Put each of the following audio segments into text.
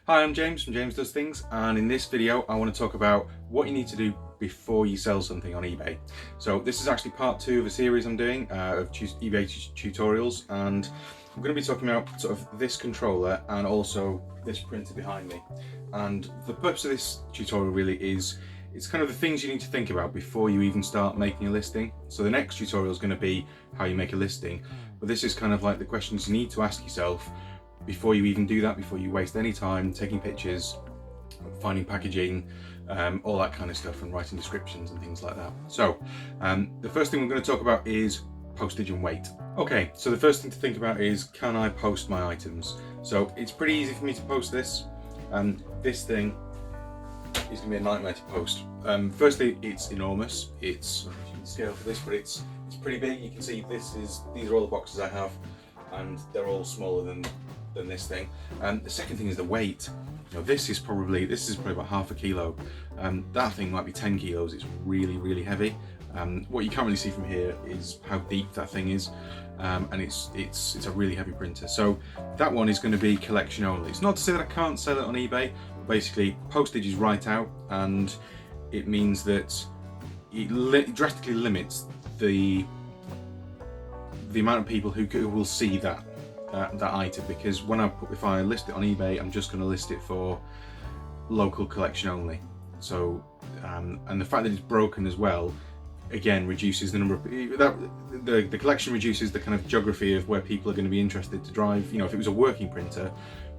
Hi, I'm James from James Does Things, and in this video I want to talk about what you need to do before you sell something on eBay. So this is actually part 2 of a series I'm doing of eBay tutorials, and I'm going to be talking about sort of this controller and also this printer behind me. And the purpose of this tutorial really is it's kind of the things you need to think about before you even start making a listing. So the next tutorial is going to be how you make a listing, but this is kind of like the questions you need to ask yourself before you even do that, before you waste any time taking pictures, finding packaging, all that kind of stuff, and writing descriptions and things like that. So the first thing we're going to talk about is postage and weight. Okay, so the first thing to think about is, can I post my items? So it's pretty easy for me to post this. This thing is going to be a nightmare to post. Firstly, it's enormous. It's, I don't know if you can scale for this, but it's pretty big. You can see these are all the boxes I have, and they're all smaller than this thing. The second thing is the weight. You know, this is probably about half a kilo. That thing might be 10 kilos. It's really heavy. What you can't really see from here is how deep that thing is, and it's a really heavy printer. So that one is going to be collection only. It's not to say that I can't sell it on eBay, but basically postage is right out, and it means that it drastically limits the amount of people who will see that item, because if I list it on eBay, I'm just going to list it for local collection only. So and the fact that it's broken as well, again, reduces the number of the collection, reduces the kind of geography of where people are going to be interested to drive. You know, if it was a working printer,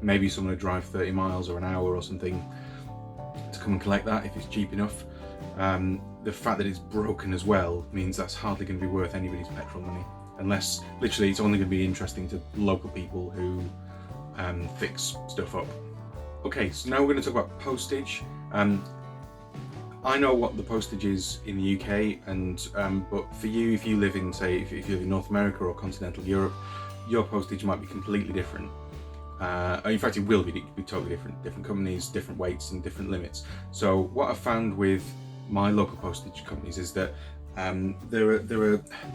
maybe someone would drive 30 miles or an hour or something to come and collect that if it's cheap enough. The fact that it's broken as well means that's hardly going to be worth anybody's petrol money, unless literally it's only going to be interesting to local people who fix stuff up. Okay, so now we're going to talk about postage. I know what the postage is in the UK, and but for you, if you live in, say, if you live in North America or continental Europe, your postage might be completely different. In fact, it will be totally different. Different companies, different weights, and different limits. So what I've found with my local postage companies is that there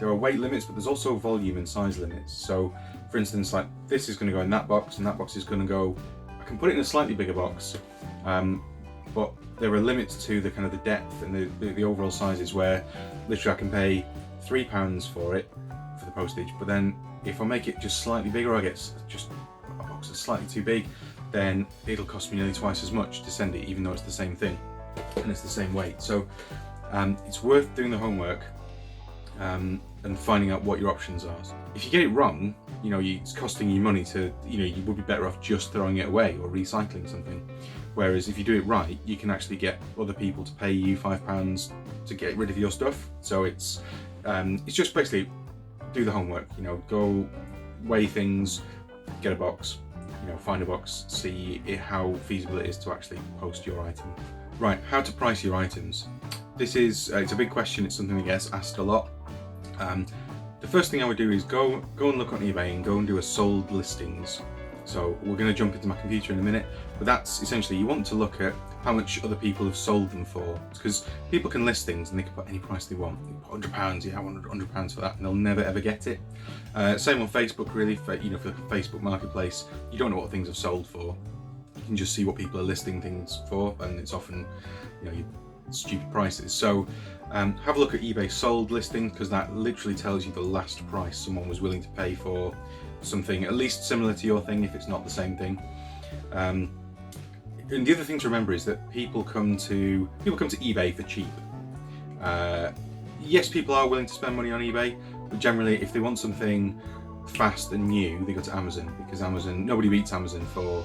are weight limits, but there's also volume and size limits. So, for instance, like this is going to go in that box, and that box is going to go. I can put it in a slightly bigger box, but there are limits to the kind of the depth and the overall sizes, where literally I can pay £3 for it for the postage, but then if I make it just slightly bigger, I get just a box that's slightly too big, then it'll cost me nearly twice as much to send it, even though it's the same thing and it's the same weight. So it's worth doing the homework and finding out what your options are. If you get it wrong, you know, it's costing you money to, you know, you would be better off just throwing it away or recycling something. Whereas if you do it right, you can actually get other people to pay you £5 to get rid of your stuff. So it's just basically do the homework, you know, go weigh things, get a box, you know, find a box, see how feasible it is to actually post your item. Right, how to price your items. This is, it's a big question, it's something that gets asked a lot. The first thing I would do is go and look on eBay and go and do a sold listings. So we're going to jump into my computer in a minute, but that's essentially, you want to look at how much other people have sold them for, because people can list things and they can put any price they want. They put £100, yeah, I want £100 for that, and they'll never ever get it. Same on Facebook, really. For Facebook Marketplace, you don't know what things have sold for. You can just see what people are listing things for, and it's often, you know, stupid prices. So have a look at eBay sold listings, because that literally tells you the last price someone was willing to pay for something at least similar to your thing, if it's not the same thing. And the other thing to remember is that people come to eBay for cheap. Yes, people are willing to spend money on eBay, but generally if they want something fast and new, they go to Amazon, because nobody beats Amazon for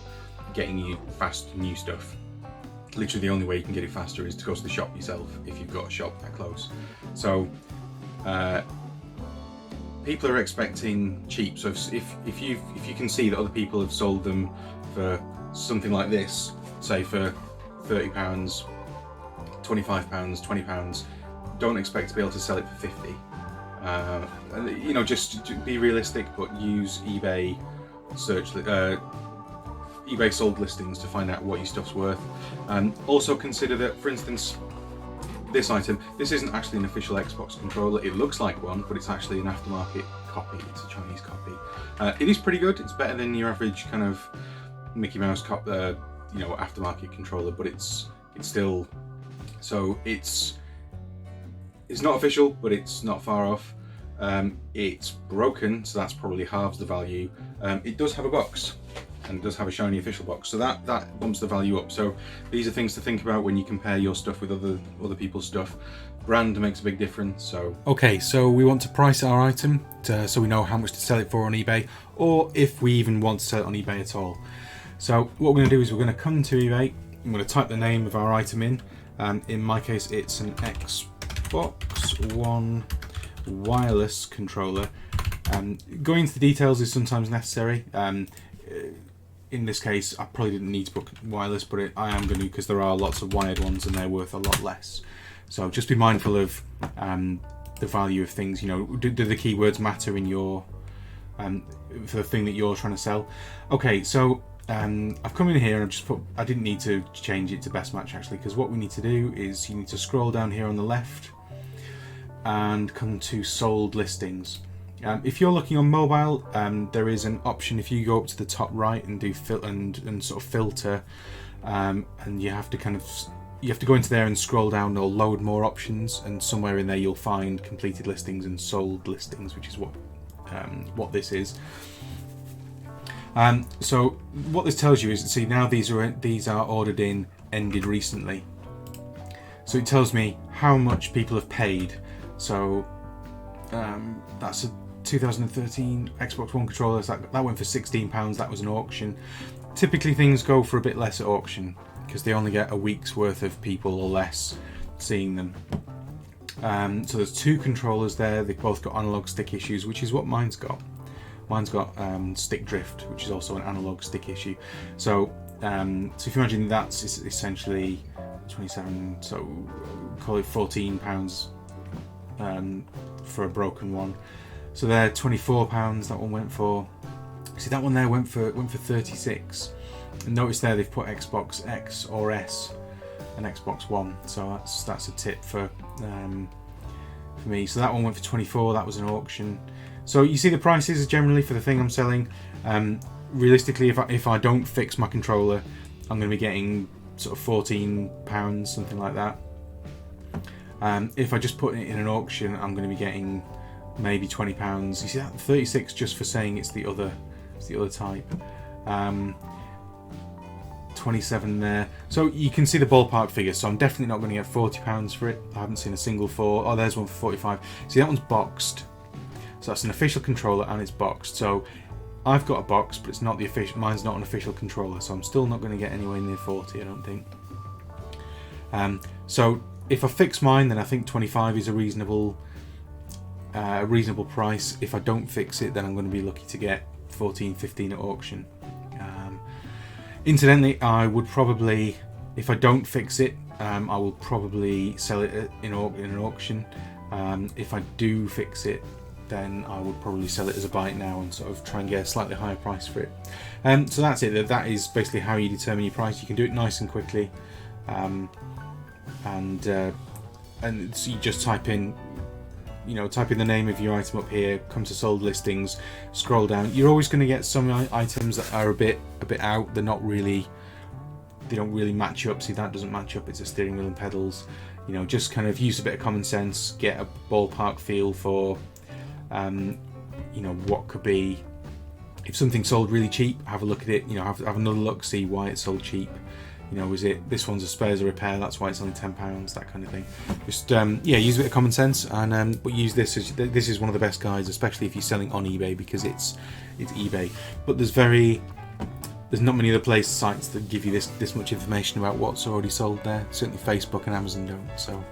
getting you fast new stuff. Literally the only way you can get it faster is to go to the shop yourself, if you've got a shop that close. So people are expecting cheap. So if you can see that other people have sold them for something like this, say for £30, £25, £20, don't expect to be able to sell it for 50. You know, just be realistic, but use eBay eBay sold listings to find out what your stuff's worth. Also consider that, for instance, this item, this isn't actually an official Xbox controller. It looks like one, but it's actually an aftermarket copy. It's a Chinese copy. It is pretty good. It's better than your average kind of Mickey Mouse aftermarket controller, but it's still, so it's not official, but it's not far off. It's broken, so that's probably halves the value. It does have a box, and it does have a shiny official box, so that bumps the value up. So these are things to think about when you compare your stuff with other people's stuff. Brand makes a big difference. So okay, so we want to price our item so we know how much to sell it for on eBay, or if we even want to sell it on eBay at all. So what we're going to do is we're going to come to eBay. I'm going to type the name of our item in. In my case, it's an Xbox One wireless controller. Going into the details is sometimes necessary. In this case, I probably didn't need to put wireless, but I am going to, because there are lots of wired ones and they're worth a lot less. So just be mindful of the value of things. Do the keywords matter in your for the thing that you're trying to sell? Okay, so I've come in here and I didn't need to change it to best match actually, because what we need to do is you need to scroll down here on the left and come to sold listings. If you're looking on mobile, there is an option. If you go up to the top right and do and sort of filter, and you have to go into there and scroll down or load more options, and somewhere in there you'll find completed listings and sold listings, which is what this is. So what this tells you is, see, now these are ordered in, ended recently. So it tells me how much people have paid. So that's a 2013 Xbox One controller. That went for £16. That was an auction. Typically things go for a bit less at auction because they only get a week's worth of people or less seeing them. So there's two controllers there. They've both got analog stick issues, which is what mine's got. Mine's got stick drift, which is also an analog stick issue. So if you imagine that's essentially 27, so call it £14 for a broken one. So they're £24. That one went for. See, that one there went for 36. And notice there they've put Xbox X or S and Xbox One. So that's a tip for me. So that one went for 24. That was an auction. So you see the prices generally for the thing I'm selling. Realistically, if I don't fix my controller, I'm going to be getting sort of £14, something like that. If I just put it in an auction, I'm going to be getting maybe £20. You see that 36 just for saying it's the other type. 27 there. So you can see the ballpark figure. So I'm definitely not going to get £40 for it. I haven't seen a single for. Oh, there's one for 45. See, that one's boxed. So that's an official controller and it's boxed. So I've got a box, but it's not the official. Mine's not an official controller, so I'm still not going to get anywhere near 40. I don't think. So if I fix mine, then I think 25 is a reasonable price. If I don't fix it, then I'm going to be lucky to get 14, 15 at auction. Incidentally, I would probably, if I don't fix it, I will probably sell it in an auction. If I do fix it, then I would probably sell it as a buy it now and sort of try and get a slightly higher price for it. So that's it. That is basically how you determine your price. You can do it nice and quickly, and so you just type in the name of your item up here, come to sold listings, scroll down. You're always going to get some items that are a bit out. They don't really match up. See, that doesn't match up. It's a steering wheel and pedals. Just kind of use a bit of common sense, get a ballpark feel for what could be. If something's sold really cheap, have a look at it. Have another look, see why it's sold cheap. Is it this one's a spares or repair? That's why it's only £10. That kind of thing. Just use a bit of common sense, and but use this as this is one of the best guides, especially if you're selling on eBay, because it's eBay. But there's not many other sites that give you this much information about what's already sold there. Certainly Facebook and Amazon don't. So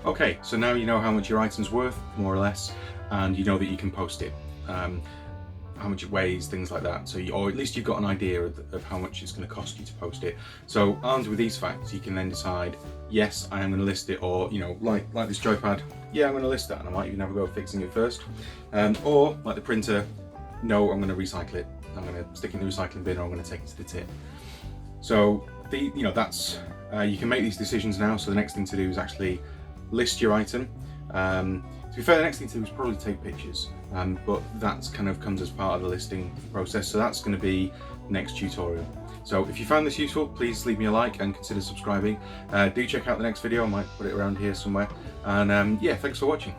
okay, so now you know how much your item's worth, more or less, and you know that you can post it. How much it weighs, things like that. So, or at least you've got an idea of how much it's going to cost you to post it. So, armed with these facts, you can then decide, yes, I am going to list it, or like this joypad, yeah, I'm going to list that, and I might even have a go fixing it first. Or like the printer, no, I'm going to recycle it. I'm going to stick it in the recycling bin, or I'm going to take it to the tip. So, that's you can make these decisions now. So the next thing to do is actually list your item. To be fair, the next thing to do is probably take pictures, but that kind of comes as part of the listing process. So that's going to be next tutorial. So if you found this useful, please leave me a like and consider subscribing. Do check out the next video, I might put it around here somewhere. And yeah, thanks for watching.